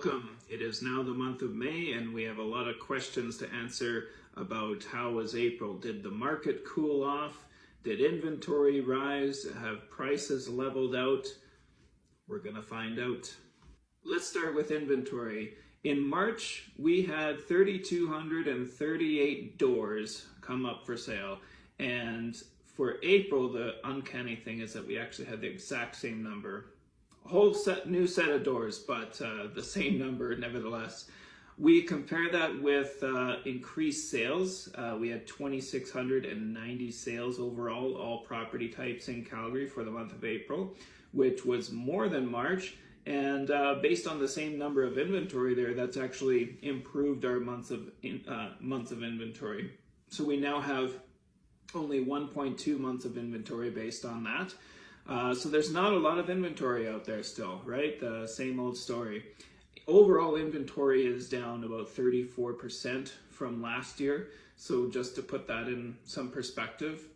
Welcome. It is now the month of May and we have a lot of questions to answer about how was April. Did the market cool off? Did inventory rise? Have prices leveled out? We're going to find out. Let's start with inventory. In March, we had 3,238 doors come up for sale. And for April, the uncanny thing is that we actually had the exact same number. A whole new set of doors, but the same number nevertheless. We compare that with increased sales. We had 2,690 sales overall, all property types in Calgary for the month of April, which was more than March. And based on the same number of inventory there, that's actually improved our months of inventory. So we now have only 1.2 months of inventory based on that. So there's not a lot of inventory out there still, right? The same old story. Overall inventory is down about 34% from last year. So just to put that in some perspective.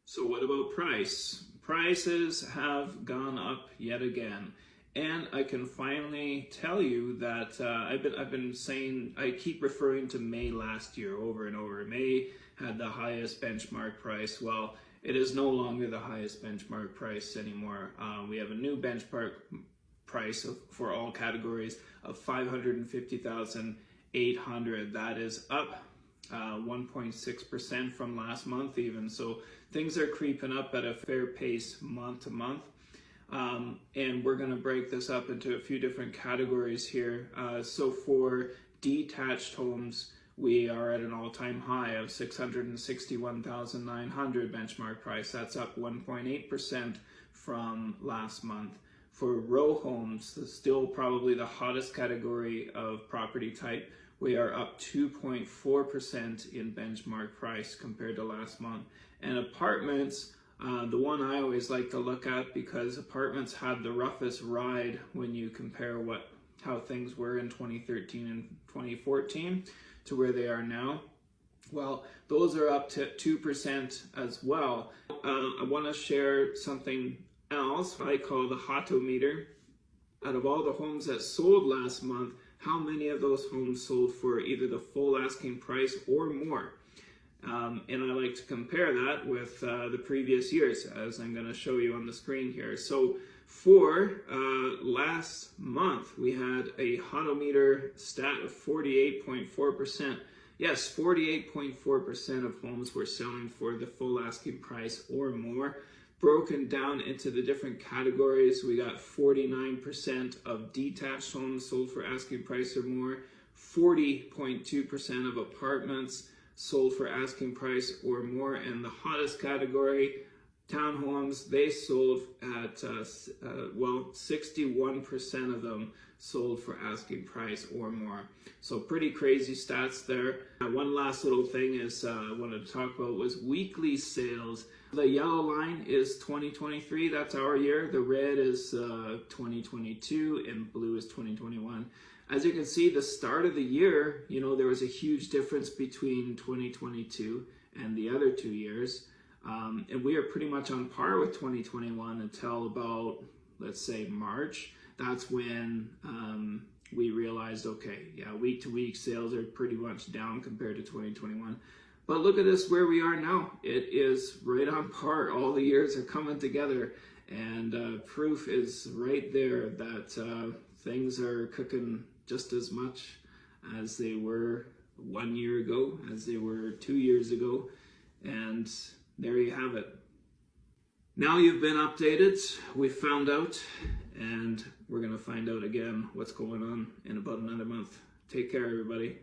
So what about price? Prices have gone up yet again. And I can finally tell you that I've been saying, I keep referring to May last year over and over. May had the highest benchmark price. Well, it is no longer the highest benchmark price anymore. We have a new benchmark price for all categories of $550,800. That is up 1.6% from last month even. So things are creeping up at a fair pace month to month. And we're going to break this up into a few different categories here. So for detached homes, we are at an all-time high of $661,900 benchmark price. That's up 1.8% from last month. For row homes, still probably the hottest category of property type, we are up 2.4% in benchmark price compared to last month. And apartments, the one I always like to look at, because apartments had the roughest ride when you compare how things were in 2013 and 2014 to where they are now. Well, those are up to 2% as well. I want to share something else I call the Hotometer. Out of all the homes that sold last month, how many of those homes sold for either the full asking price or more? And I like to compare that with the previous years, as I'm going to show you on the screen here. So for last month, we had a Hotometer stat of 48.4%. Yes, 48.4% of homes were selling for the full asking price or more. Broken down into the different categories, we got 49% of detached homes sold for asking price or more, 40.2% of apartments sold for asking price or more, and the hottest category, townhomes, they sold at, 61% of them sold for asking price or more. So pretty crazy stats there. One last little thing is I wanted to talk about was weekly sales. The yellow line is 2023, that's our year. The red is 2022 and blue is 2021. As you can see, the start of the year, there was a huge difference between 2022 and the other 2 years. And we are pretty much on par with 2021 until about, let's say, March. That's when we realized, okay, yeah, week to week sales are pretty much down compared to 2021. But look at this, where we are now. It is right on par. All the years are coming together. And proof is right there that things are cooking just as much as they were 1 year ago, as they were 2 years ago. And there you have it. Now you've been updated, we found out, and we're going to find out again what's going on in about another month. Take care, everybody.